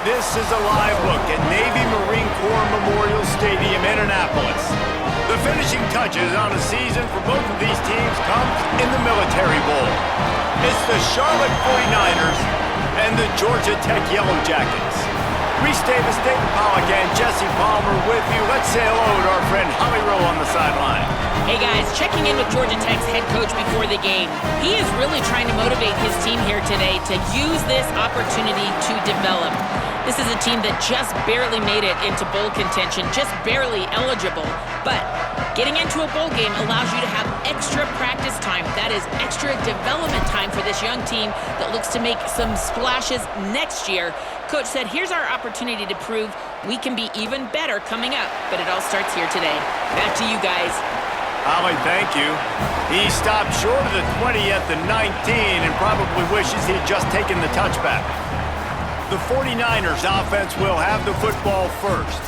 This is a live look at Navy Marine Corps Memorial Stadium in Annapolis. The finishing touches on a season for both of these teams comes in the Military Bowl. It's the Charlotte 49ers and the Georgia Tech Yellow Jackets. Reese Davis, David Pollack, and Jesse Palmer with you. Let's say hello to our friend Holly Rowe on the sideline. Hey guys, checking in with Georgia Tech's head coach before the game. He is really trying to motivate his team here today to use this opportunity to develop. This is a team that just barely made it into bowl contention, just barely eligible. But getting into a bowl game allows you to have extra practice time. That is extra development time for this young team that looks to make some splashes next year. Coach said, here's our opportunity to prove we can be even better coming up. But it all starts here today. Back to you guys. Holly, thank you. He stopped short of the 20 at the 19 and probably wishes he'd just taken the touchback. The 49ers offense will have the football first.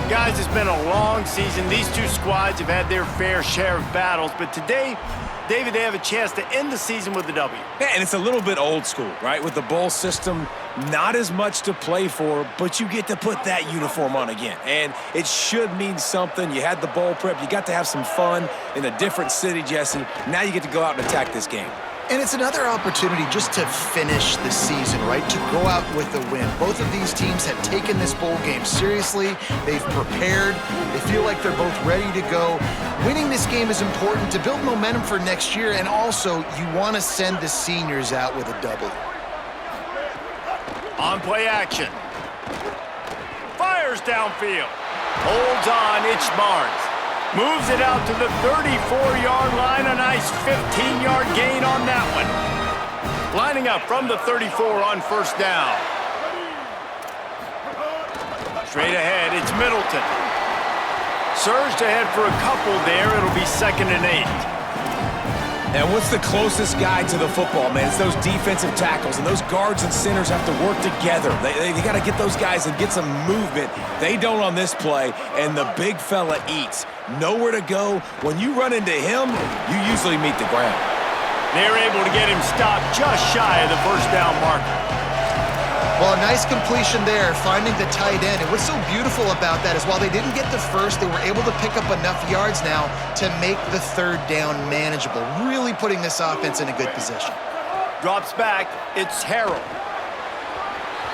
Guys, it's been a long season. These two squads have had their fair share of battles, but today, David, they have a chance to end the season with a W. Yeah, and it's a little bit old school, right? With the bowl system, not as much to play for, but you get to put that uniform on again. And it should mean something. You had the bowl prep. You got to have some fun in a different city, Jesse. Now you get to go out and attack this game. And it's another opportunity just to finish the season, right? To go out with a win. Both of these teams have taken this bowl game seriously. They've prepared. They feel like they're both ready to go. Winning this game is important to build momentum for next year, and also you want to send the seniors out with a W. On play action. Fires downfield. Holds on, it's Barnes. Moves it out to the 34-yard line. A nice 15-yard gain on that one. Lining up from the 34 on first down. Straight ahead, it's Middleton. Surged ahead for a couple there. It'll be 2nd and 8. And what's the closest guy to the football, man? It's those defensive tackles, and those guards and centers have to work together. They got to get those guys and get some movement. They don't on this play, and the big fella eats. Nowhere to go. When you run into him, you usually meet the ground. They're able to get him stopped just shy of the first down marker. Well, a nice completion there, finding the tight end. And what's so beautiful about that is while they didn't get the first, they were able to pick up enough yards now to make the 3rd down manageable, really putting this offense in a good position. Drops back, it's Harrell.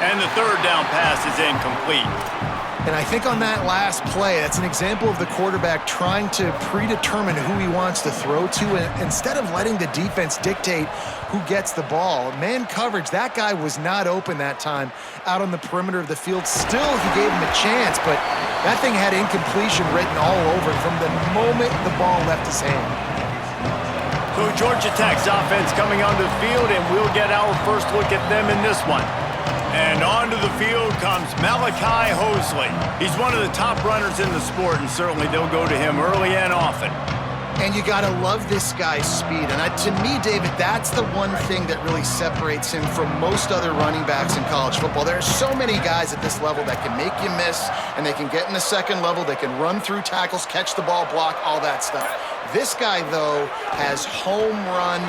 And the 3rd down pass is incomplete. And I think on that last play, that's an example of the quarterback trying to predetermine who he wants to throw to, and instead of letting the defense dictate who gets the ball. Man coverage, that guy was not open that time out on the perimeter of the field. Still, he gave him a chance, but that thing had incompletion written all over it from the moment the ball left his hand. So Georgia Tech's offense coming onto the field, and we'll get our first look at them in this one. And onto the field comes Malachi Hosley. He's one of the top runners in the sport, and certainly they'll go to him early and often. And you got to love this guy's speed. And to me, David, that's the one thing that really separates him from most other running backs in college football. There are so many guys at this level that can make you miss, and they can get in the second level. They can run through tackles, catch the ball, block, all that stuff. This guy, though, has home run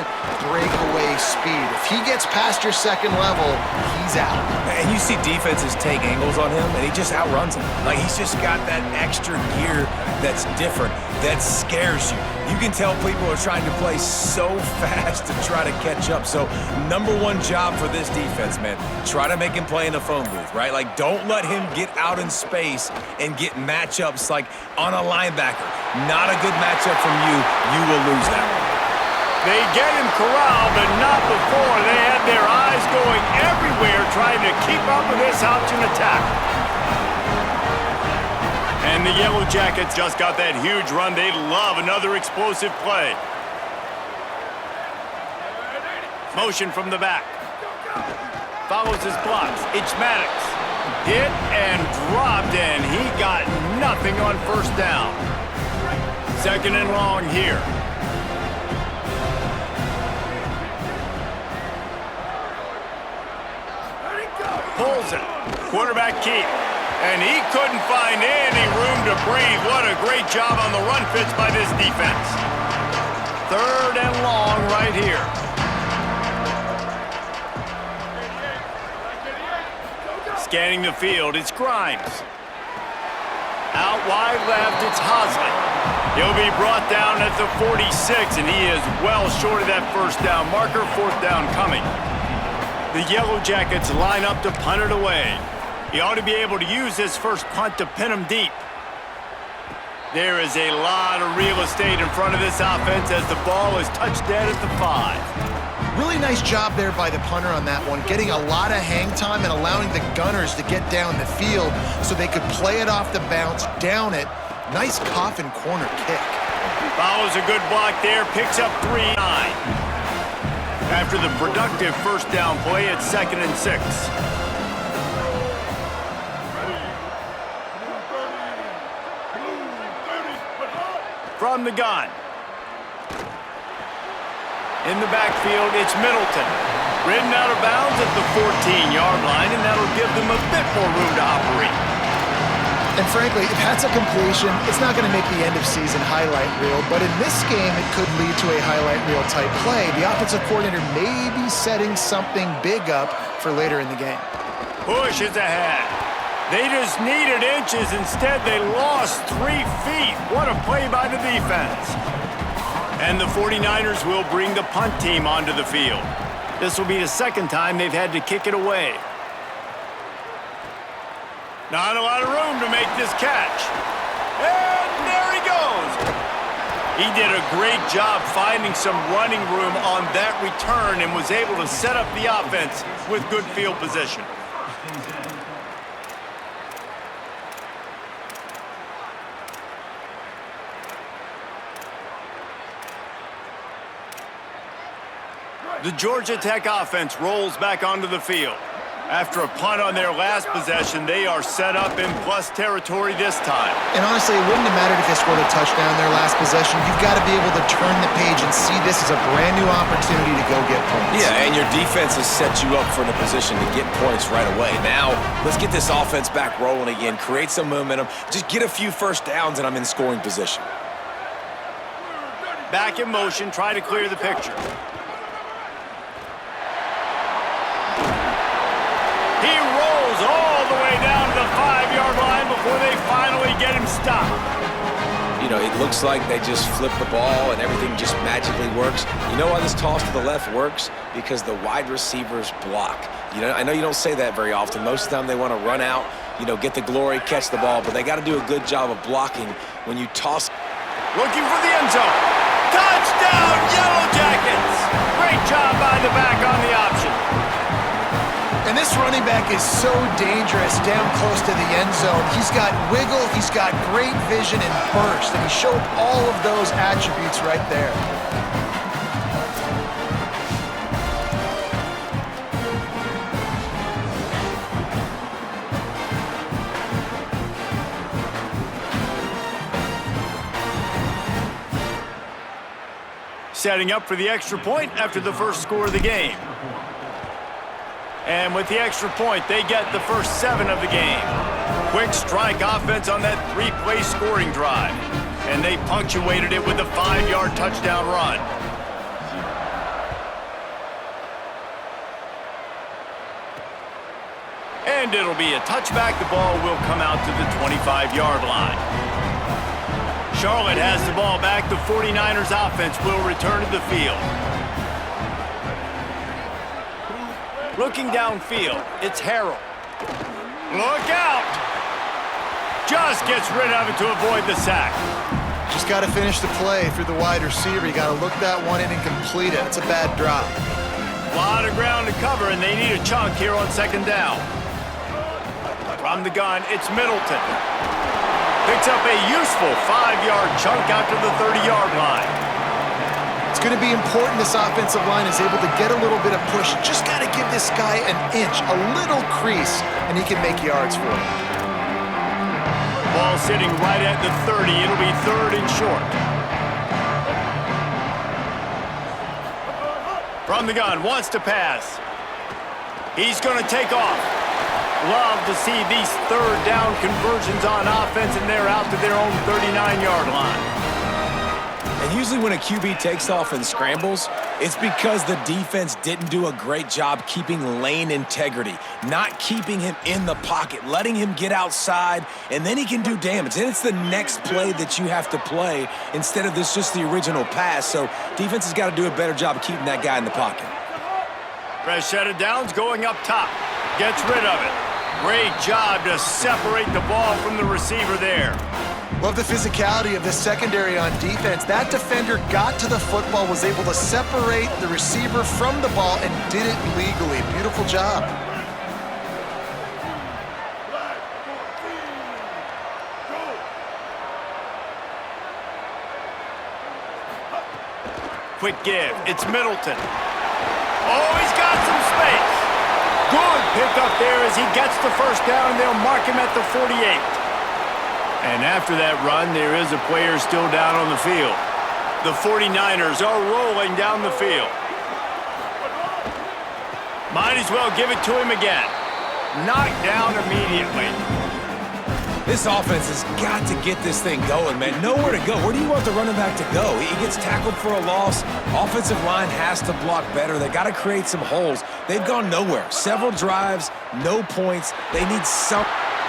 breakaway speed. If he gets past your second level, he's out. And you see defenses take angles on him, and he just outruns them. Like, he's just got that extra gear that's different, that scares you. You can tell people are trying to play so fast to try to catch up. So, #1 job for this defense, man. Try to make him play in the phone booth, right? Like, don't let him get out in space and get matchups like on a linebacker. Not a good matchup from you. You will lose that one. They get him corralled, but not before. They had their eyes going everywhere trying to keep up with this option attack. And the Yellow Jackets just got that huge run. They love another explosive play. Motion from the back. Follows his blocks. It's Maddox. Hit and dropped, and he got nothing on first down. 2nd and long here. Pulls it. Quarterback keep. And he couldn't find any room to breathe. What a great job on the run fits by this defense. 3rd and long right here. Scanning the field, it's Grimes. Out wide left, it's Hosley. He'll be brought down at the 46, and he is well short of that first down marker. Fourth down coming. The Yellow Jackets line up to punt it away. He ought to be able to use this first punt to pin him deep. There is a lot of real estate in front of this offense as the ball is touched dead at the 5. Really nice job there by the punter on that one, getting a lot of hang time and allowing the gunners to get down the field so they could play it off the bounce, down it. Nice coffin corner kick. Follows a good block there, picks up 3-9. After the productive first down play, it's 2nd and 6. From the gun. In the backfield, it's Middleton. Ridden out of bounds at the 14-yard line, and that'll give them a bit more room to operate. And frankly, if that's a completion, it's not going to make the end-of-season highlight reel, but in this game, it could lead to a highlight reel type play. The offensive coordinator may be setting something big up for later in the game. Push is ahead. They just needed inches. Instead, they lost 3 feet. What a play by the defense. And the 49ers will bring the punt team onto the field. This will be the second time they've had to kick it away. Not a lot of room to make this catch. And there he goes. He did a great job finding some running room on that return and was able to set up the offense with good field position. The Georgia Tech offense rolls back onto the field. After a punt on their last possession, they are set up in plus territory this time. And honestly, it wouldn't have mattered if they scored a touchdown their last possession. You've got to be able to turn the page and see this as a brand new opportunity to go get points. Yeah, and your defense has set you up for the position to get points right away. Now, let's get this offense back rolling again, create some momentum, just get a few first downs, and I'm in scoring position. Back in motion, try to clear the picture. He rolls all the way down to the 5-yard line before they finally get him stopped. You know, it looks like they just flip the ball and everything just magically works. You know why this toss to the left works? Because the wide receivers block. You know, I know you don't say that very often. Most of the time they want to run out, you know, get the glory, catch the ball, but they got to do a good job of blocking when you toss. Looking for the end zone. Touchdown, Yellow Jackets! Great job by the back on the option. And this running back is so dangerous down close to the end zone. He's got wiggle, he's got great vision and burst, and he showed all of those attributes right there. Setting up for the extra point after the first score of the game. And with the extra point, they get the first 7 of the game. Quick strike offense on that 3-play scoring drive. And they punctuated it with a 5-yard touchdown run. And it'll be a touchback. The ball will come out to the 25-yard line. Charlotte has the ball back. The 49ers offense will return to the field. Looking downfield, it's Harrell. Look out! Just gets rid of it to avoid the sack. Just got to finish the play through the wide receiver. You got to look that one in and complete it. It's a bad drop. A lot of ground to cover, and they need a chunk here on second down. From the gun, it's Middleton. Picks up a useful 5-yard chunk out to the 30-yard line. It's going to be important this offensive line is able to get a little bit of push. Just got to give this guy an inch, a little crease, and he can make yards for it. Ball sitting right at the 30. It'll be 3rd and short. From the gun, wants to pass. He's going to take off. Love to see these 3rd down conversions on offense, and they're out to their own 39-yard line. And usually when a QB takes off and scrambles, It's because the defense didn't do a great job keeping lane integrity, not keeping him in the pocket, letting him get outside, and then he can do damage. And it's the next play that you have to play instead of just the original pass. So defense has got to do a better job of keeping that guy in the pocket. Fresh set of downs going up top. Gets rid of it. Great job to separate the ball from the receiver there. Love the physicality of this secondary on defense. That defender got to the football, was able to separate the receiver from the ball, and did it legally. Beautiful job. Quick give. It's Middleton. Oh, he's got some space. Good pickup there as he gets the first down, and they'll mark him at the 48. And after that run, there is a player still down on the field. The 49ers are rolling down the field. Might as well give it to him again. Knocked down immediately. This offense has got to get this thing going, man. Nowhere to go. Where do you want the running back to go? He gets tackled for a loss. Offensive line has to block better. They got to create some holes. They've gone nowhere. Several drives, no points. They need some.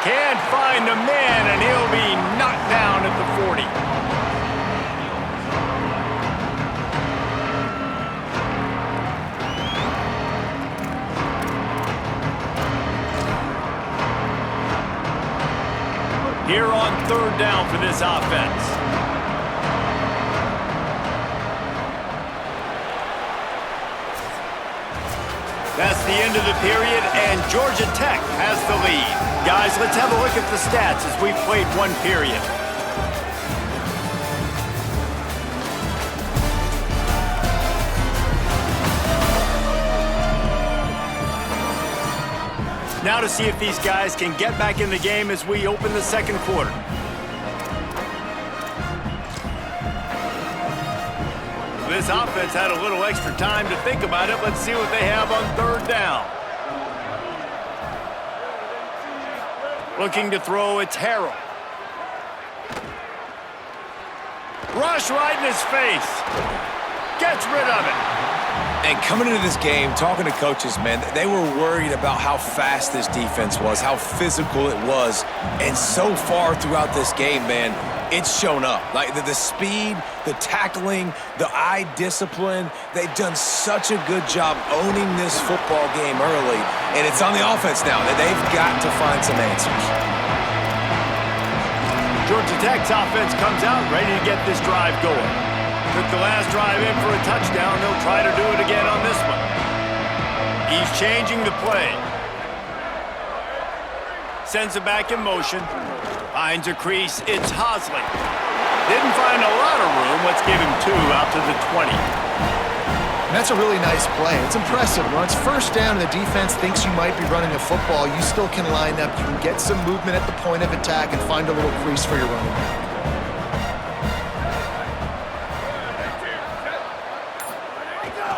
Can't find a man, and he'll be knocked down at the 40. Here on third down for this offense. That's the end of the period, and Georgia Tech has the lead. Guys, let's have a look at the stats as we've played one period. Now to see if these guys can get back in the game as we open the second quarter. This offense had a little extra time to think about it. Let's see what they have on third down. Looking to throw, it's Harrell. Rush right in his face. Gets rid of it. And coming into this game, talking to coaches, man, they were worried about how fast this defense was, how physical it was. And so far throughout this game, man, it's shown up. Like the speed, the tackling, the eye discipline, they've done such a good job owning this football game early. And it's on the offense now that they've got to find some answers. Georgia Tech's offense comes out ready to get this drive going. Took the last drive in for a touchdown. They'll try to do it again on this one. He's changing the play. Sends it back in motion. Finds a crease. It's Hosley. Didn't find a lot of room. Let's give him 2 out to the 20. And that's a really nice play. It's impressive. When it's first down and the defense thinks you might be running a football, you still can line up. You can get some movement at the point of attack and find a little crease for your running back.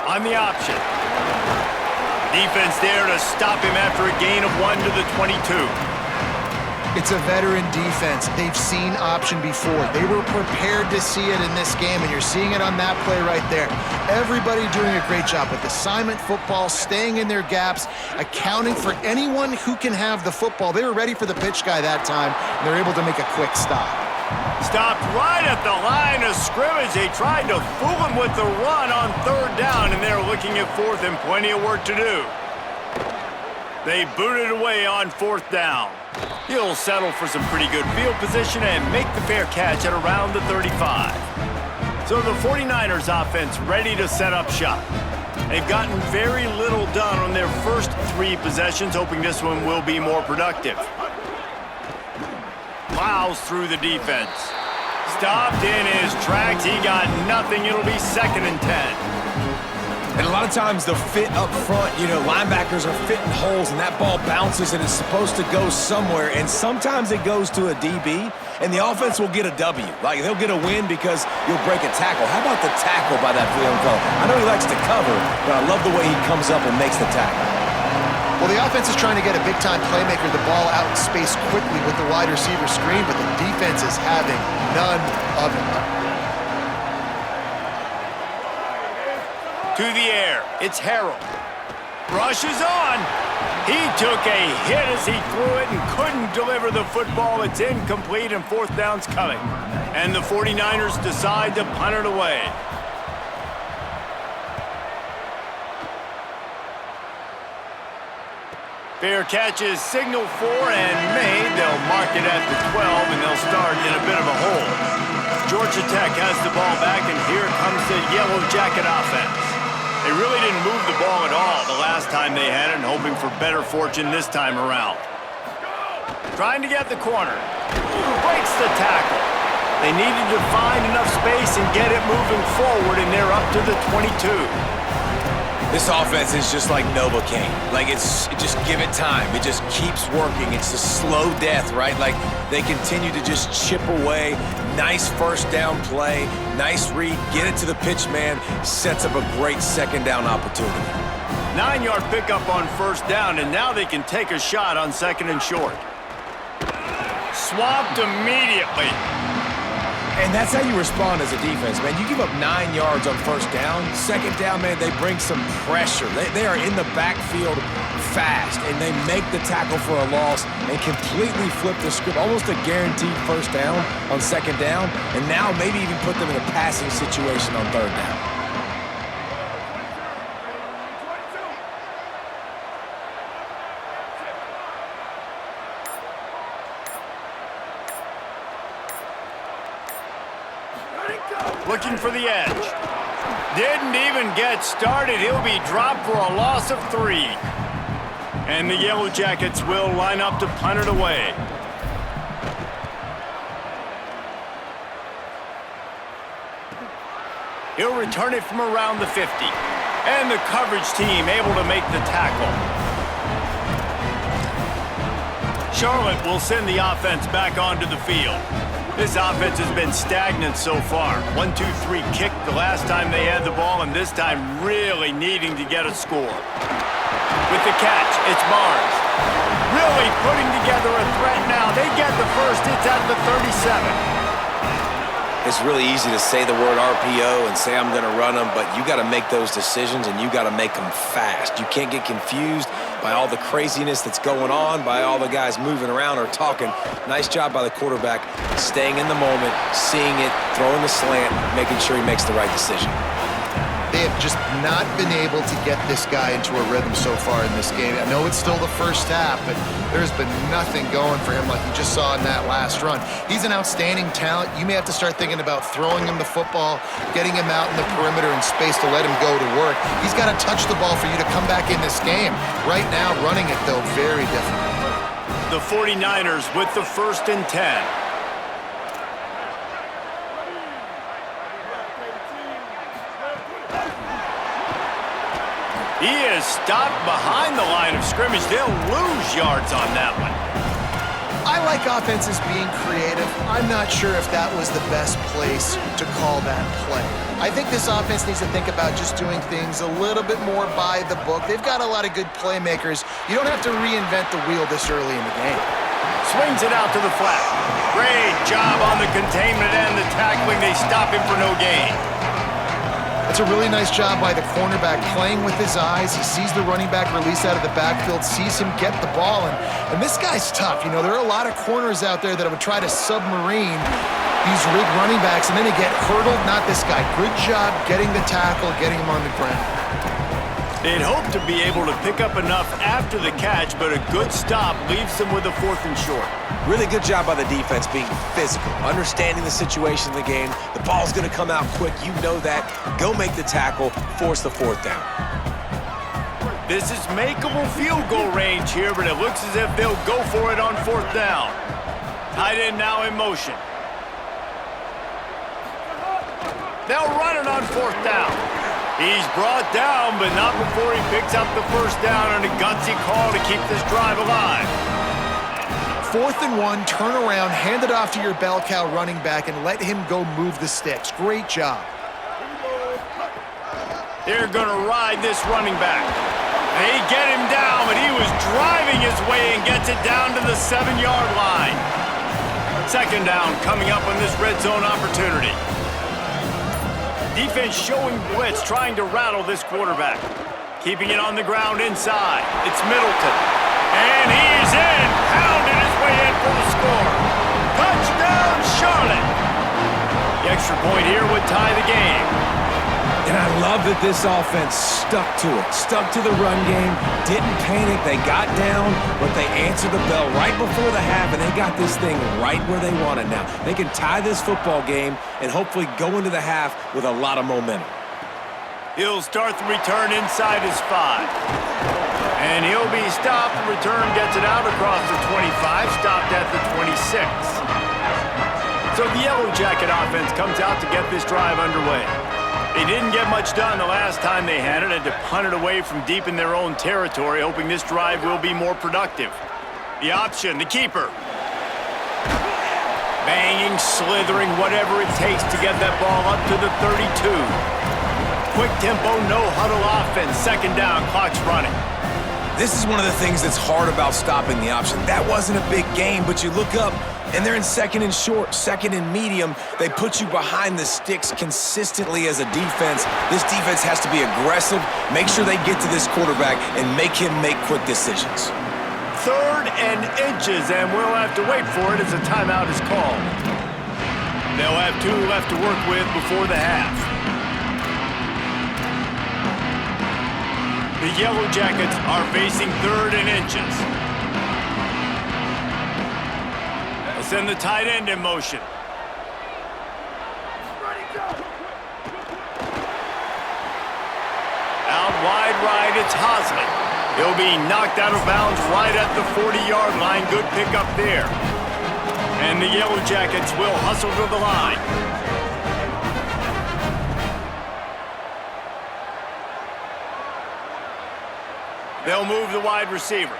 On the option. Defense there to stop him after a gain of 1 to the 22. It's a veteran defense. They've seen option before. They were prepared to see it in this game, and you're seeing it on that play right there. Everybody doing a great job with assignment football, staying in their gaps, accounting for anyone who can have the football. They were ready for the pitch guy that time, and they're able to make a quick stop. Stopped right at the line of scrimmage. They tried to fool him with the run on third down, and they're looking at fourth and plenty of work to do. They booted away on fourth down. He'll settle for some pretty good field position and make the fair catch at around the 35. So the 49ers offense ready to set up shop. They've gotten very little done on their first 3 possessions, hoping this one will be more productive. Plows through the defense. Stopped in his tracks. He got nothing. It'll be 2nd and 10. And a lot of times the fit up front, linebackers are fitting holes and that ball bounces and it's supposed to go somewhere. And sometimes it goes to a DB and the offense will get a W. Like they'll get a win because you'll break a tackle. How about the tackle by that young fellow? I know he likes to cover, but I love the way he comes up and makes the tackle. Well, the offense is trying to get a big-time playmaker the ball out in space quickly with the wide receiver screen, but the defense is having none of it. To the air. It's Harrell. Rushes on. He took a hit as he threw it and couldn't deliver the football. It's incomplete and fourth down's coming. And the 49ers decide to punt it away. Fair catch is signaled for and made. They'll mark it at the 12, and they'll start in a bit of a hole. Georgia Tech has the ball back, and here comes the Yellow Jacket offense. They really didn't move the ball at all the last time they had it, and hoping for better fortune this time around. Trying to get the corner. Breaks the tackle. They needed to find enough space and get it moving forward, and they're up to the 22. This offense is just like Novocaine. Like, just give it time. It just keeps working. It's a slow death, right? Like, they continue to just chip away. Nice first down play. Nice read. Get it to the pitch man. Sets up a great second down opportunity. 9-yard pickup on first down, and now they can take a shot on second and short. Swamped immediately. And that's how you respond as a defense, man. You give up 9 yards on first down. Second down, man, they bring some pressure. They are in the backfield fast, and they make the tackle for a loss and completely flip the script. Almost a guaranteed first down on second down, and now maybe even put them in a passing situation on third down. Looking for the edge. Didn't even get started. He'll be dropped for a loss of 3. And the Yellow Jackets will line up to punt it away. He'll return it from around the 50. And the coverage team able to make the tackle. Charlotte will send the offense back onto the field. This offense has been stagnant so far. 1-2-3 kick the last time they had the ball, and this time really needing to get a score. With the catch, it's Barnes. Really putting together a threat now. They get the first. It's at the 37. It's really easy to say the word RPO and say I'm going to run them, but you got to make those decisions, and you got to make them fast. You can't get confused by all the craziness that's going on, by all the guys moving around or talking. Nice job by the quarterback, staying in the moment, seeing it, throwing the slant, making sure he makes the right decision. They have just not been able to get this guy into a rhythm so far in this game. I know it's still the first half, but there's been nothing going for him like you just saw in that last run. He's an outstanding talent. You may have to start thinking about throwing him the football, getting him out in the perimeter in space to let him go to work. He's got to touch the ball for you to come back in this game. Right now, running it, though, very difficult. The 49ers with the 1st and 10. He is stopped behind the line of scrimmage. They'll lose yards on that one. I like offenses being creative. I'm not sure if that was the best place to call that play. I think this offense needs to think about just doing things a little bit more by the book. They've got a lot of good playmakers. You don't have to reinvent the wheel this early in the game. Swings it out to the flat. Great job on the containment and the tackling. They stop him for no gain. It's a really nice job by the cornerback playing with his eyes. He sees the running back release out of the backfield, sees him get the ball, and this guy's tough. You know, there are a lot of corners out there that would try to submarine these rig running backs, and then they get hurdled. Not this guy. Good job getting the tackle, getting him on the ground. They'd hoped to be able to pick up enough after the catch, but a good stop leaves them with a 4th and short. Really good job by the defense being physical, understanding the situation in the game. The ball's going to come out quick. You know that. Go make the tackle, force the 4th down. This is makeable field goal range here, but it looks as if they'll go for it on 4th down. Tight end now in motion. They'll run it on 4th down. He's brought down, but not before he picks up the first down on a gutsy call to keep this drive alive. 4th and 1, turn around, hand it off to your bell cow running back, and let him go move the sticks. Great job. They're going to ride this running back. They get him down, but he was driving his way and gets it down to the 7-yard line. 2nd down coming up on this red zone opportunity. Defense showing blitz, trying to rattle this quarterback. Keeping it on the ground inside. It's Middleton. And he's in. Pounding his way in for the score. Touchdown, Charlotte. The extra point here would tie the game. And I love that this offense stuck to it. Stuck to the run game. Didn't panic. They got down, but they answered the bell right before the half, and they got this thing right where they want it now. They can tie this football game and hopefully go into the half with a lot of momentum. He'll start the return inside his 5. And he'll be stopped. The return gets it out across the 25, stopped at the 26. So the Yellow Jacket offense comes out to get this drive underway. They didn't get much done the last time they had it, and to punt it away from deep in their own territory, hoping this drive will be more productive. The option, the keeper. Banging, slithering, whatever it takes to get that ball up to the 32. Quick tempo, no huddle offense. Second down, clock's running. This is one of the things that's hard about stopping the option. That wasn't a big game, but you look up, and they're in second and short, second and medium. They put you behind the sticks consistently as a defense. This defense has to be aggressive, make sure they get to this quarterback, and make him make quick decisions. 3rd and inches, and we'll have to wait for it as a timeout is called. They'll have 2 left to work with before the half. The Yellow Jackets are facing 3rd and inches. They'll send the tight end in motion. Out wide right, it's Hosley. He'll be knocked out of bounds right at the 40-yard line. Good pickup there. And the Yellow Jackets will hustle to the line. They'll move the wide receiver.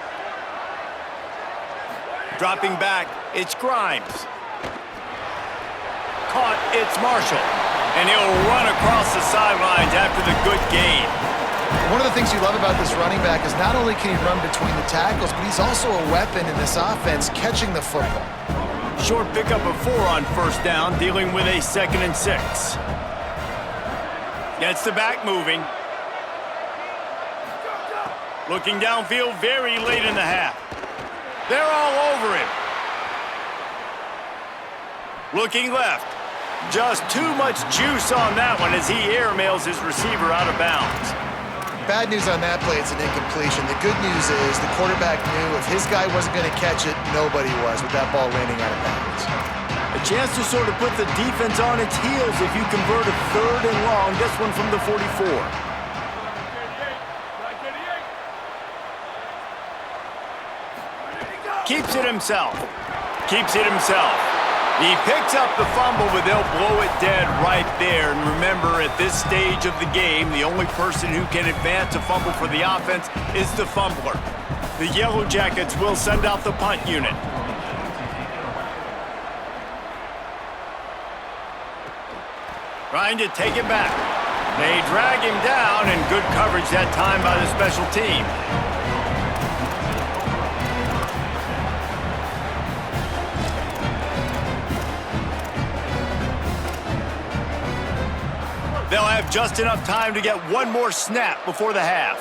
Dropping back, it's Grimes. Caught, it's Marshall. And he'll run across the sidelines after the good gain. One of the things you love about this running back is not only can he run between the tackles, but he's also a weapon in this offense catching the football. Short pickup of 4 on first down, dealing with a 2nd and 6. Gets the back moving. Looking downfield very late in the half. They're all over him. Looking left. Just too much juice on that one as he airmails his receiver out of bounds. Bad news on that play, it's an incompletion. The good news is the quarterback knew if his guy wasn't going to catch it, nobody was with that ball landing out of bounds. A chance to sort of put the defense on its heels if you convert a 3rd and long. This one from the 44. Keeps it himself. Keeps it himself. He picks up the fumble, but they'll blow it dead right there. And remember, at this stage of the game, the only person who can advance a fumble for the offense is the fumbler. The Yellow Jackets will send out the punt unit. Trying to take it back. They drag him down, and good coverage that time by the special team. They'll have just enough time to get one more snap before the half.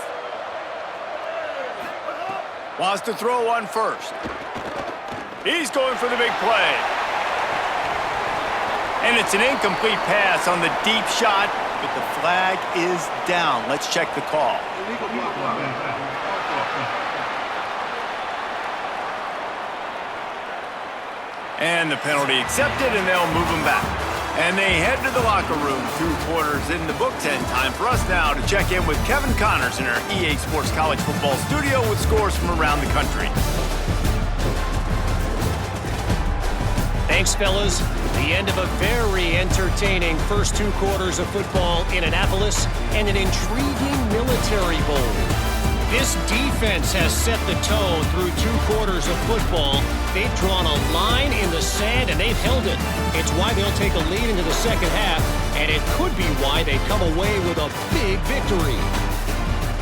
Wants to throw on first. He's going for the big play. And it's an incomplete pass on the deep shot, but the flag is down. Let's check the call. And the penalty accepted, and they'll move him back. And they head to the locker room. 2 quarters in the books, and time for us now to check in with Kevin Connors in our EA Sports College Football studio with scores from around the country. Thanks, fellas. The end of a very entertaining first 2 quarters of football in Annapolis and an intriguing military bowl. This defense has set the tone through 2 quarters of football. They've drawn a line in the sand, and they've held it. It's why they'll take a lead into the second half, and it could be why they come away with a big victory.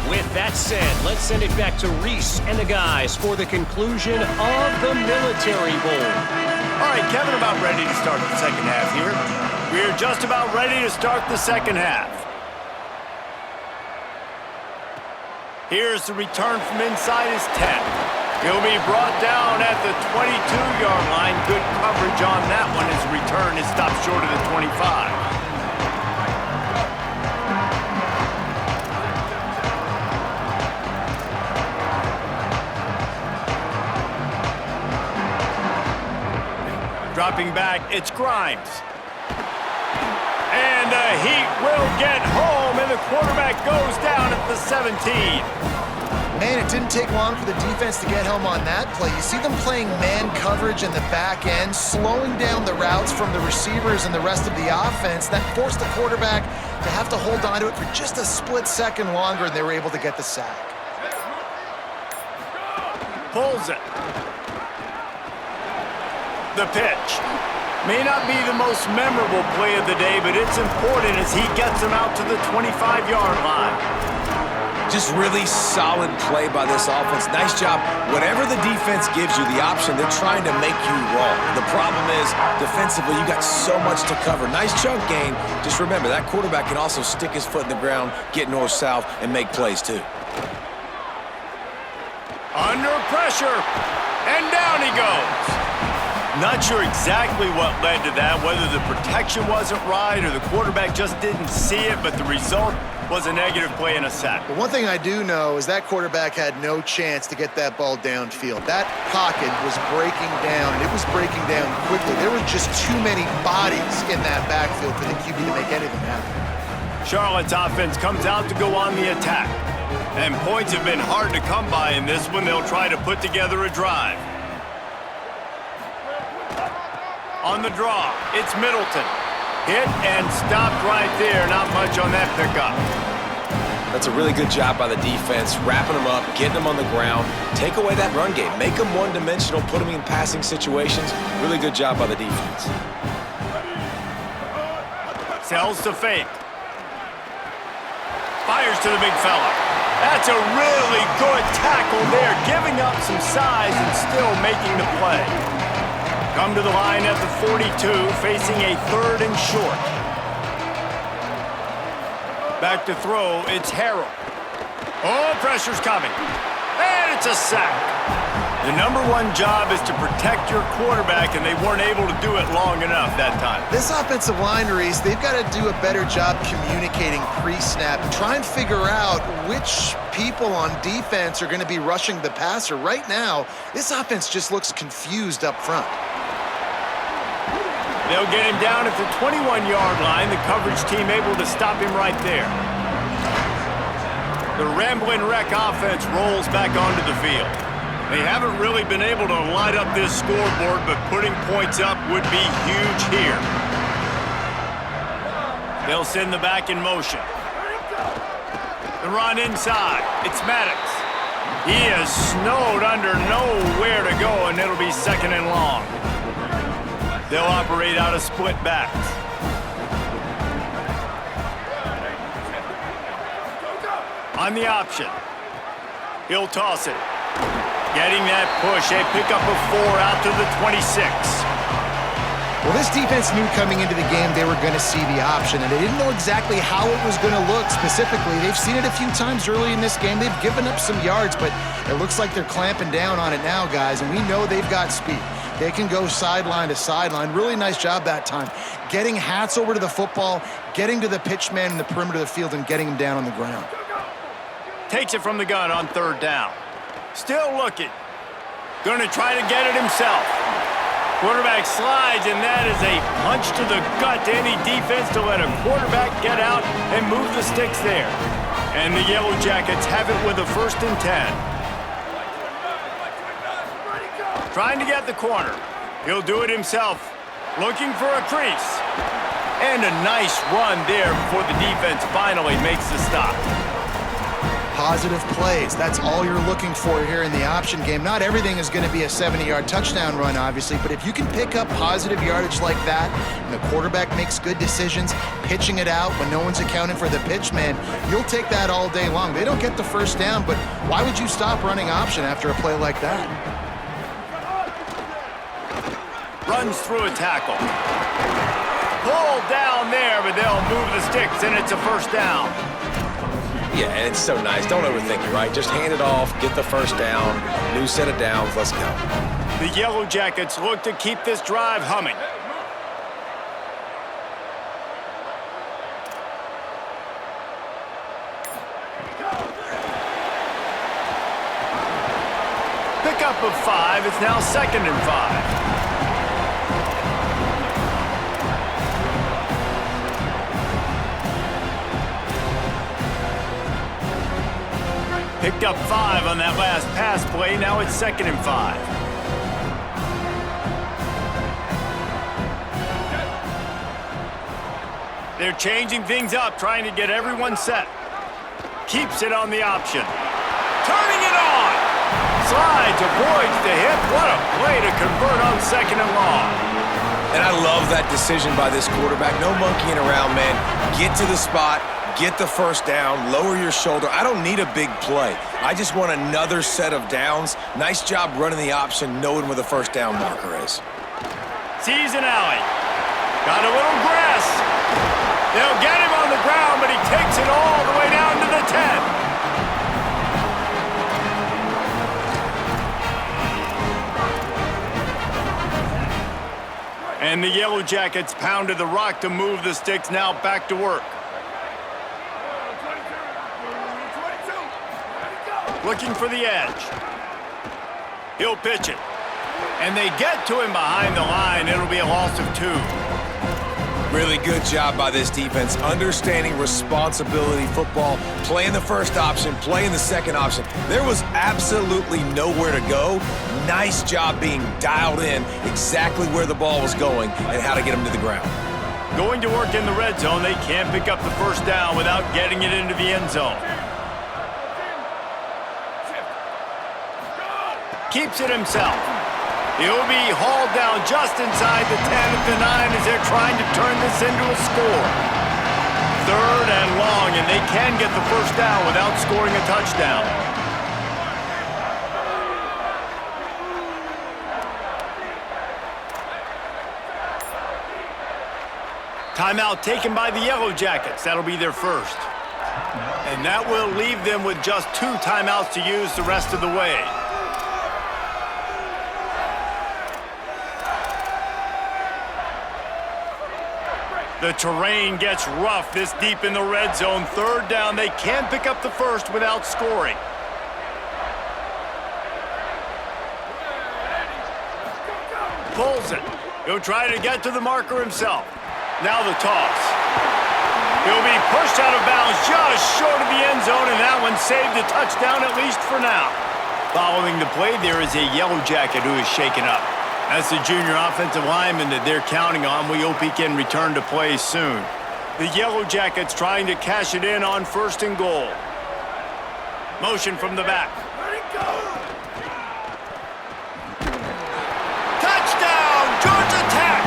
With that said, let's send it back to Reese and the guys for the conclusion of the Military Bowl. All right, Kevin, about ready to start the second half here. We're just about ready to start the second half. Here's the return from inside his 10. He'll be brought down at the 22-yard line. Good coverage on that one. His return is stopped short of the 25. Dropping back, it's Grimes. And the Heat will get home, and the quarterback goes down at the 17. Man, it didn't take long for the defense to get home on that play. You see them playing man coverage in the back end, slowing down the routes from the receivers and the rest of the offense. That forced the quarterback to have to hold on to it for just a split second longer, and they were able to get the sack. Pulls it. The pitch. May not be the most memorable play of the day, but it's important as he gets him out to the 25-yard line. Just really solid play by this offense. Nice job. Whatever the defense gives you the option, they're trying to make you wrong. The problem is, defensively, you got so much to cover. Nice chunk gain. Just remember, that quarterback can also stick his foot in the ground, get north-south, and make plays, too. Under pressure, and down he goes. Not sure exactly what led to that, whether the protection wasn't right or the quarterback just didn't see it, but the result was a negative play and a sack. But one thing I do know is that quarterback had no chance to get that ball downfield. That pocket was breaking down, and it was breaking down quickly. There were just too many bodies in that backfield for the QB to make anything happen. Charlotte's offense comes out to go on the attack. And points have been hard to come by in this one. They'll try to put together a drive. On the draw, it's Middleton. Hit and stopped right there. Not much on that pickup. That's a really good job by the defense, wrapping them up, getting them on the ground. Take away that run game. Make them one-dimensional, put them in passing situations. Really good job by the defense. Sells to fake. Fires to the big fella. That's a really good tackle there, giving up some size and still making the play. Come to the line at the 42, facing a 3rd and short. Back to throw, it's Harrell. Oh, pressure's coming. And it's a sack. The #1 job is to protect your quarterback, and they weren't able to do it long enough that time. This offensive line, Reese, they've got to do a better job communicating pre-snap and try and figure out which people on defense are going to be rushing the passer. Right now, this offense just looks confused up front. They'll get him down at the 21-yard line. The coverage team able to stop him right there. The Ramblin' Wreck offense rolls back onto the field. They haven't really been able to light up this scoreboard, but putting points up would be huge here. They'll send the back in motion. The run inside. It's Maddox. He is snowed under, nowhere to go, and it'll be 2nd and long. They'll operate out of split backs. On the option. He'll toss it. Getting that push, a pickup of 4 out to the 26. Well, this defense knew coming into the game they were going to see the option, and they didn't know exactly how it was going to look specifically. They've seen it a few times early in this game. They've given up some yards, but it looks like they're clamping down on it now, guys, and we know they've got speed. They can go sideline to sideline. Really nice job that time. Getting Hats over to the football, getting to the pitch man in the perimeter of the field, and getting him down on the ground. Takes it from the gun on 3rd down. Still looking. Going to try to get it himself. Quarterback slides, and that is a punch to the gut to any defense to let a quarterback get out and move the sticks there. And the Yellow Jackets have it with a 1st and 10. Trying to get the corner. He'll do it himself. Looking for a crease. And a nice run there before the defense finally makes the stop. Positive plays. That's all you're looking for here in the option game. Not everything is going to be a 70-yard touchdown run, obviously, but if you can pick up positive yardage like that, and the quarterback makes good decisions, pitching it out when no one's accounting for the pitch man, you'll take that all day long. They don't get the 1st down, but why would you stop running option after a play like that? Runs through a tackle. pulled down there, but they'll move the sticks, and it's a first down. Yeah, and it's so nice. Don't overthink it, right? Just hand it off, get the first down, new set of downs, let's go. The Yellow Jackets look to keep this drive humming. Pickup of 5. It's now 2nd and 5. Picked up 5 on that last pass play. Now it's 2nd and 5. They're changing things up, trying to get everyone set. Keeps it on the option. Turning it on. Slides, avoids the hit. What a play to convert on 2nd and long. And I love that decision by this quarterback. No monkeying around, man. Get to the spot. Get the first down, lower your shoulder. I don't need a big play. I just want another set of downs. Nice job running the option, knowing where the first down marker is. Sees an alley. Got a little grass. They'll get him on the ground, but he takes it all the way down to the 10. And the Yellow Jackets pounded the rock to move the sticks, now back to work. Looking for the edge. He'll pitch it. And they get to him behind the line. It'll be a loss of 2. Really good job by this defense, understanding responsibility football, playing the first option, playing the second option. There was absolutely nowhere to go. Nice job being dialed in exactly where the ball was going and how to get him to the ground. Going to work in the red zone, they can't pick up the first down without getting it into the end zone. Keeps it himself. He'll be hauled down just inside the 10 at the 9 as they're trying to turn this into a score. 3rd and long, and they can get the first down without scoring a touchdown. Timeout taken by the Yellow Jackets. That'll be their first. And that will leave them with just 2 timeouts to use the rest of the way. The terrain gets rough this deep in the red zone. 3rd down. They can't pick up the first without scoring. Pulls it. He'll try to get to the marker himself. Now the toss. He'll be pushed out of bounds just short of the end zone, and that one saved a touchdown at least for now. Following the play, there is a Yellow Jacket who is shaken up. That's the junior offensive lineman that they're counting on. We hope he can return to play soon. The Yellow Jackets trying to cash it in on 1st and goal. Motion from the back. Touchdown, Georgia Tech!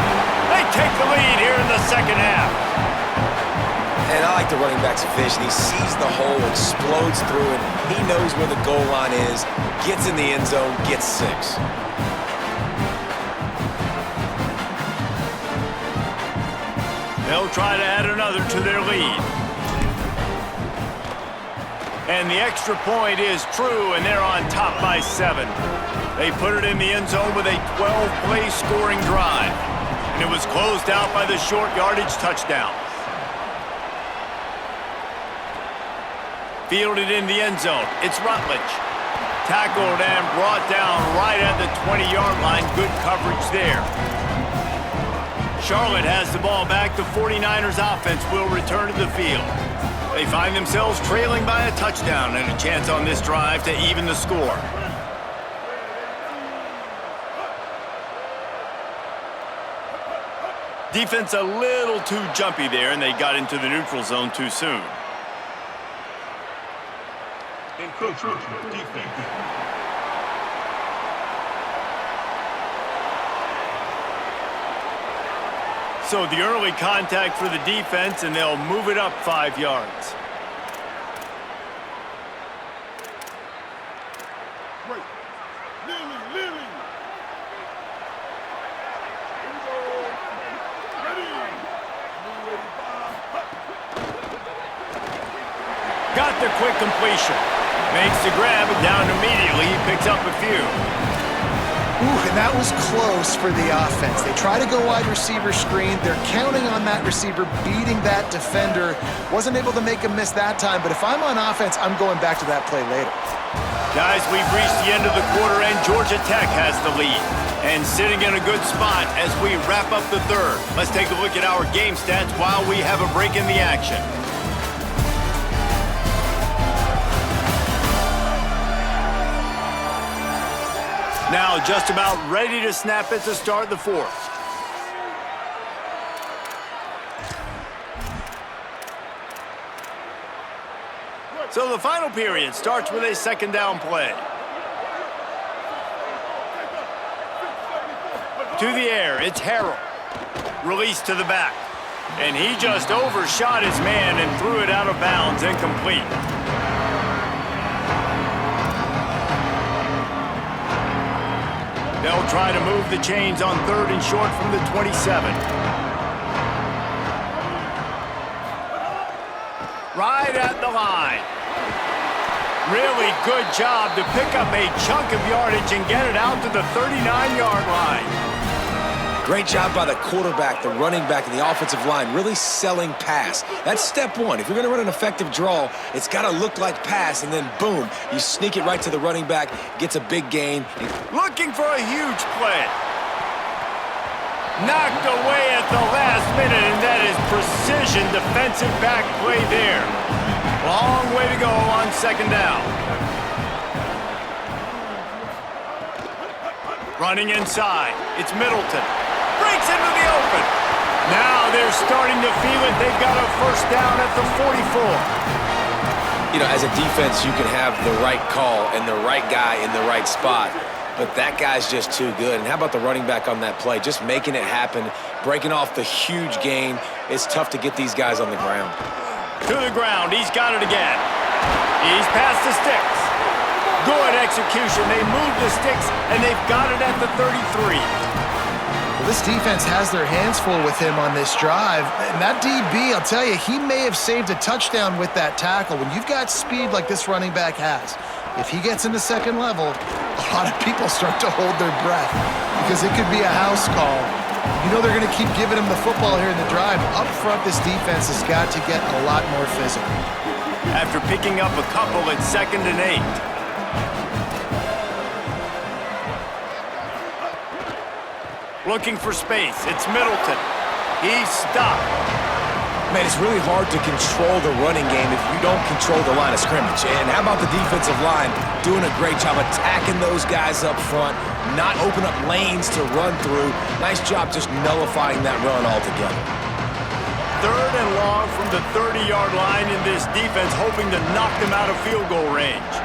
They take the lead here in the 2nd half. And I like the running back's vision. He sees the hole, explodes through it. He knows where the goal line is, gets in the end zone, gets 6. They'll try to add another to their lead. And the extra point is true, and they're on top by 7. They put it in the end zone with a 12-play scoring drive. And it was closed out by the short yardage touchdown. Fielded in the end zone. It's Rutledge. Tackled and brought down right at the 20-yard line. Good coverage there. Charlotte has the ball back. The 49ers offense will return to the field. They find themselves trailing by a touchdown and a chance on this drive to even the score. Defense a little too jumpy there, and they got into the neutral zone too soon. Encroachment defense. So the early contact for the defense, and they'll move it up 5 yards. Right. Lily. Ready. the quick completion. Makes the grab, and down immediately. He picks up a few. Ooh, and that was close for the offense. They try to go wide receiver screen. They're counting on that receiver beating that defender. Wasn't able to make him miss that time, but if I'm on offense, I'm going back to that play later. Guys, we've reached the end of the quarter, and Georgia Tech has the lead. And sitting in a good spot as we wrap up the third. Let's take a look at our game stats while we have a break in the action. Now just about ready to snap it to start the fourth. So the final period starts with a second down play. To the air, it's Harrell. Released to the back. And he just overshot his man and threw it out of bounds, incomplete. They'll try to move the chains on third and short from the 27. Right at the line. Really good job to pick up a chunk of yardage and get it out to the 39-yard line. Great job by the quarterback, the running back, and the offensive line really selling pass. That's step one. If you're going to run an effective draw, it's got to look like pass, and then boom, you sneak it right to the running back, gets a big gain. Looking for a huge play. Knocked away at the last minute, and that is precision defensive back play there. Long way to go on second down. Running inside, it's Middleton. Breaks into the open. Now they're starting to feel it. They've got a first down at the 44. You know, as a defense, you can have the right call and the right guy in the right spot, but that guy's just too good. And how about the running back on that play? Just making it happen, breaking off the huge gain. It's tough to get these guys on the ground. To the ground. He's got it again. He's past the sticks. Good execution. They move the sticks, and they've got it at the 33. Well, this defense has their hands full with him on this drive. And that DB, I'll tell you, he may have saved a touchdown with that tackle. When you've got speed like this running back has, if he gets into second level, a lot of people start to hold their breath because it could be a house call. You know they're going to keep giving him the football here in the drive. Up front, this defense has got to get a lot more physical. After picking up a couple at 2nd and 8. Looking for space. It's Middleton. He's stopped. Man, it's really hard to control the running game if you don't control the line of scrimmage. And how about the defensive line doing a great job attacking those guys up front, not open up lanes to run through. Nice job just nullifying that run altogether. 3rd and long from the 30-yard line in this defense, hoping to knock them out of field goal range.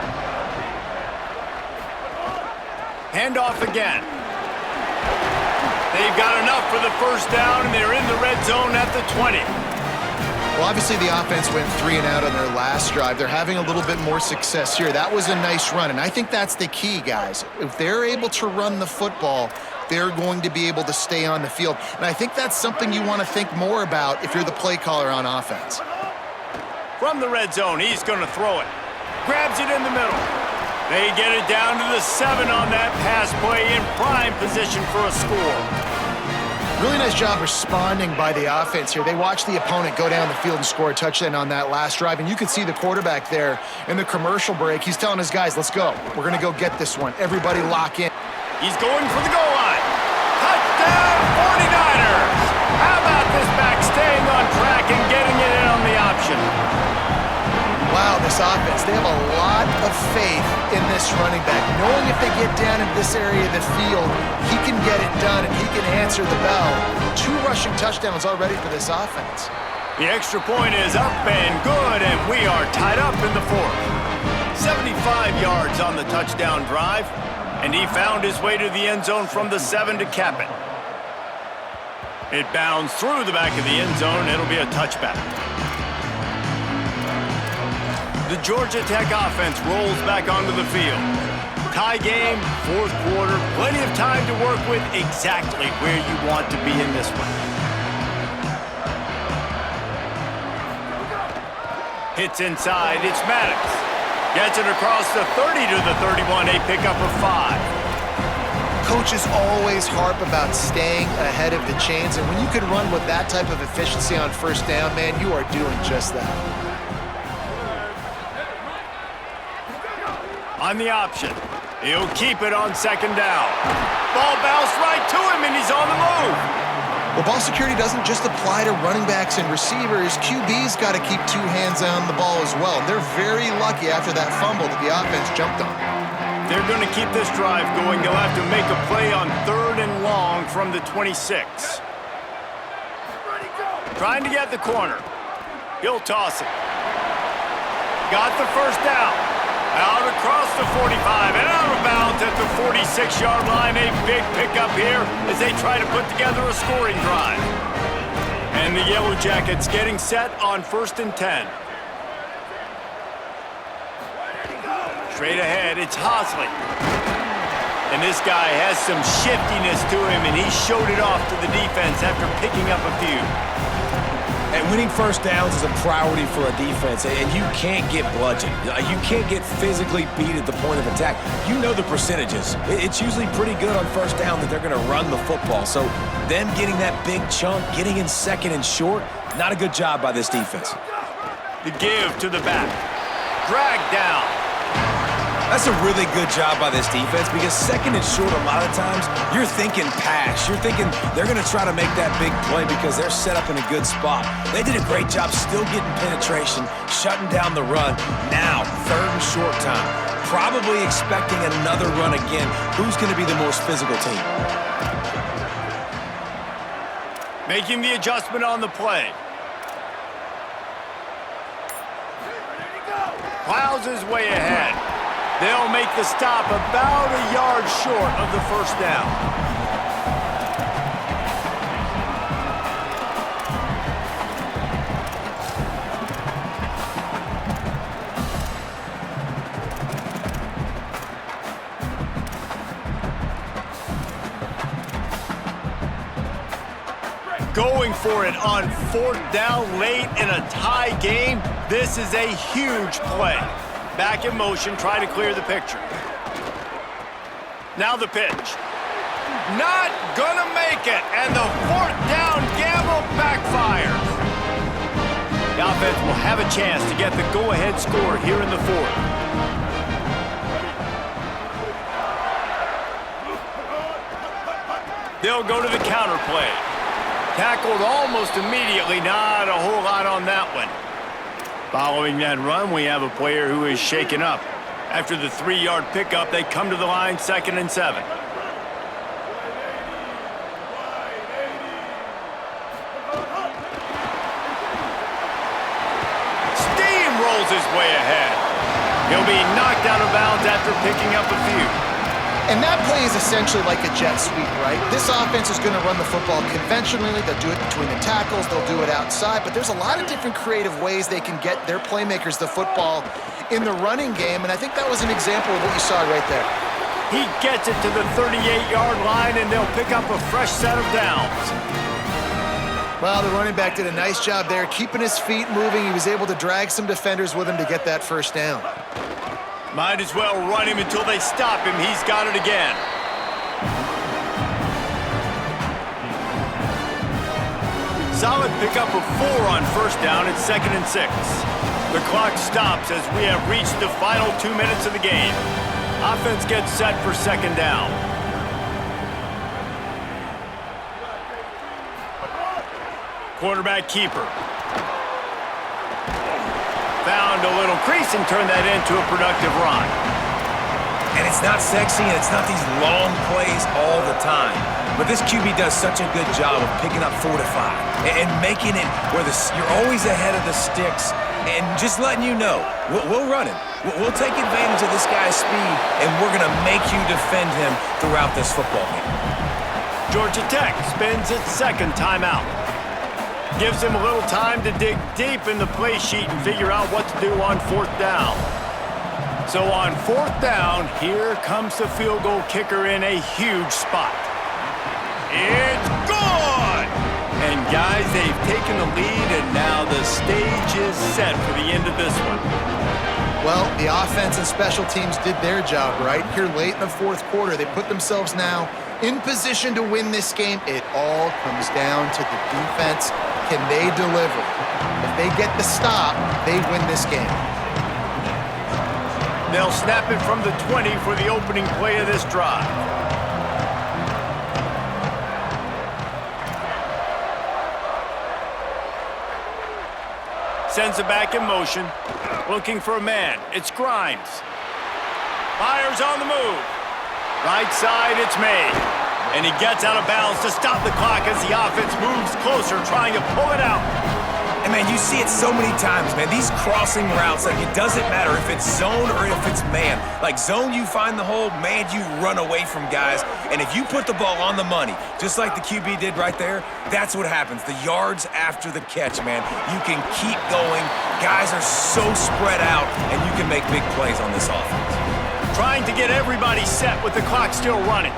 Handoff again. They've got enough for the first down, and they're in the red zone at the 20. Well, obviously the offense went 3 and out on their last drive. They're having a little bit more success here. That was a nice run, and I think that's the key, guys. If they're able to run the football, they're going to be able to stay on the field. And I think that's something you want to think more about if you're the play caller on offense. From the red zone, he's going to throw it. Grabs it in the middle. They get it down to the 7 on that pass play, in prime position for a score. Really nice job responding by the offense here. They watched the opponent go down the field and score a touchdown on that last drive, and you could see the quarterback there in the commercial break. He's telling his guys, let's go. We're going to go get this one. Everybody lock in. He's going for the goal line. Touchdown, 49ers! How about this back staying on track and getting it in on the option? Wow, this offense, they have a lot of faith in this running back. Knowing if they get down in this area of the field, he can get it done and he can answer the bell. 2 rushing touchdowns already for this offense. The extra point is up and good, and we are tied up in the 4th. 75 yards on the touchdown drive, and he found his way to the end zone from the 7 to cap it. It bounds through the back of the end zone. It'll be a touchback. The Georgia Tech offense rolls back onto the field. Tie game, 4th quarter, plenty of time to work with, exactly where you want to be in this one. Hits inside, it's Maddox. Gets it across the 30 to the 31, a pickup of 5. Coaches always harp about staying ahead of the chains, and when you can run with that type of efficiency on first down, man, you are doing just that. On the option, he'll keep it on second down. Ball bounced right to him, and he's on the move. Well, ball security doesn't just apply to running backs and receivers. QB's got to keep 2 hands on the ball as well. And they're very lucky after that fumble that the offense jumped on. They're going to keep this drive going. They'll have to make a play on 3rd and long from the 26. Trying to get the corner. He'll toss it. Got the first down. Out across the 45 and out of bounds at the 46-yard line. A big pickup here as they try to put together a scoring drive. And the Yellow Jackets getting set on 1st and 10. Straight ahead, it's Hosley. And this guy has some shiftiness to him, and he showed it off to the defense after picking up a few. And winning first downs is a priority for a defense, and you can't get bludgeoned. You can't get physically beat at the point of attack. You know the percentages. It's usually pretty good on first down that they're going to run the football. So them getting that big chunk, getting in second and short, not a good job by this defense. The give to the back. Drag down. That's a really good job by this defense because second and short, a lot of times, you're thinking pass. You're thinking they're going to try to make that big play because they're set up in a good spot. They did a great job still getting penetration, shutting down the run. Now, 3rd and short time. Probably expecting another run again. Who's going to be the most physical team? Making the adjustment on the play. Plows his way ahead. They'll make the stop about a yard short of the first down. Going for it on 4th down late in a tie game. This is a huge play. Back in motion, try to clear the picture. Now the pitch. Not gonna make it, and the 4th down gamble backfires. The offense will have a chance to get the go-ahead score here in the 4th. They'll go to the counter play. Tackled almost immediately, not a whole lot on that one. Following that run, we have a player who is shaken up. After the 3-yard pickup, they come to the line 2nd and 7. Steamrolls his way ahead. He'll be knocked out of bounds after picking up a few. And that play is essentially like a jet sweep, right? This offense is going to run the football conventionally. They'll do it between the tackles. They'll do it outside. But there's a lot of different creative ways they can get their playmakers the football in the running game. And I think that was an example of what you saw right there. He gets it to the 38-yard line, and they'll pick up a fresh set of downs. Well, the running back did a nice job there, keeping his feet moving. He was able to drag some defenders with him to get that first down. Might as well run him until they stop him. He's got it again. Solid pickup of 4 on first down. It's 2nd and 6. The clock stops as we have reached the final 2 minutes of the game. Offense gets set for 2nd down. Quarterback keeper. Found a little crease and turned that into a productive run. And it's not sexy, and it's not these long plays all the time. But this QB does such a good job of picking up 4 to 5 and making it where you're always ahead of the sticks and just letting you know, we'll run him. We'll take advantage of this guy's speed, and we're going to make you defend him throughout this football game. Georgia Tech spends its 2nd timeout. Gives him a little time to dig deep in the play sheet and figure out what to do on 4th down. So on 4th down, here comes the field goal kicker in a huge spot. It's good! And And guys, they've taken the lead, and now the stage is set for the end of this one. Well, the offense and special teams did their job, right? Here late in the fourth quarter, they put themselves now in position to win this game. It all comes down to the defense. Can they deliver? If they get the stop, they win this game. They'll snap it from the 20 for the opening play of this drive. Sends it back in motion. Looking for a man. It's Grimes. Fires on the move. Right side, it's made. And he gets out of bounds to stop the clock as the offense moves closer, trying to pull it out. And man, you see it so many times, man. These crossing routes, like, it doesn't matter if it's zone or if it's man. Like, zone, you find the hole. Man, you run away from guys. And if you put the ball on the money, just like the QB did right there, that's what happens. The yards after the catch, man. You can keep going. Guys are so spread out, and you can make big plays on this offense. Trying to get everybody set with the clock still running.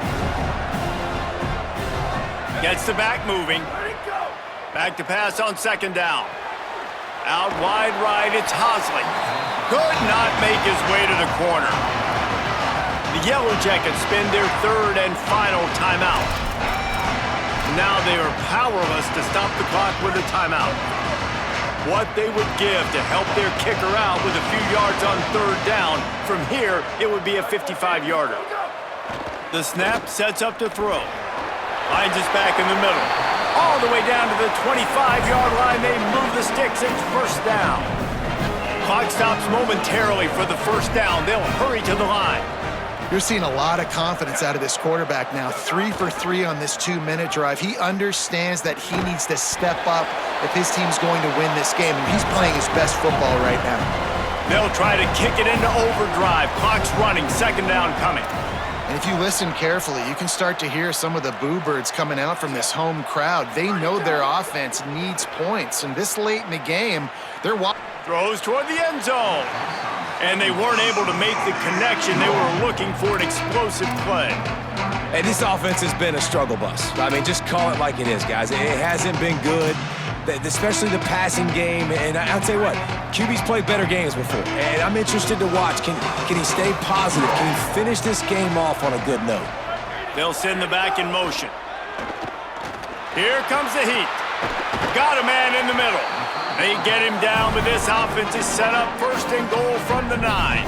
Gets the back moving. Back to pass on second down. Out wide right, it's Hosley. Could not make his way to the corner. The Yellow Jackets spend their third and final timeout. Now they are powerless to stop the clock with a timeout. What they would give to help their kicker out with a few yards on third down. From here, it would be a 55-yarder. The snap sets up to throw. Finds us back in the middle. All the way down to the 25-yard line. They move the sticks. It's first down. Clock stops momentarily for the first down. They'll hurry to the line. You're seeing a lot of confidence out of this quarterback now. 3 for 3 on this 2-minute drive. He understands that he needs to step up if his team's going to win this game, and he's playing his best football right now. They'll try to kick it into overdrive. Clock's running. Second down coming. And if you listen carefully, you can start to hear some of the boo birds coming out from this home crowd. They know their offense needs points, and this late in the game, they're throws toward the end zone. And they weren't able to make the connection. They were looking for an explosive play. Hey, this offense has been a struggle bus. I mean, just call it like it is, guys. It hasn't been good, especially the passing game. And I'll tell you what, QB's played better games before. And I'm interested to watch. Can he stay positive? Can he finish this game off on a good note? They'll send the back in motion. Here comes the heat. Got a man in the middle. They get him down, but this offense is set up first and goal from the 9.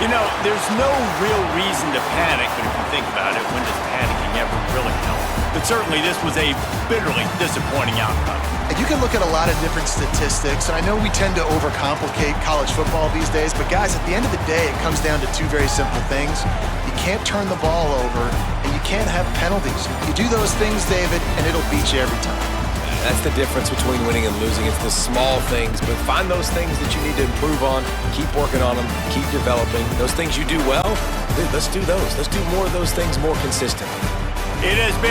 You know, there's no real reason to panic, but if you think about it, when does panicking ever really help? But certainly this was a bitterly disappointing outcome. And you can look at a lot of different statistics. I know we tend to overcomplicate college football these days, but guys, at the end of the day, it comes down to two very simple things. You can't turn the ball over, and you can't have penalties. You do those things, David, and it'll beat you every time. That's the difference between winning and losing. It's the small things, but find those things that you need to improve on, keep working on them, keep developing. Those things you do well, dude, let's do those. Let's do more of those things more consistently. It has been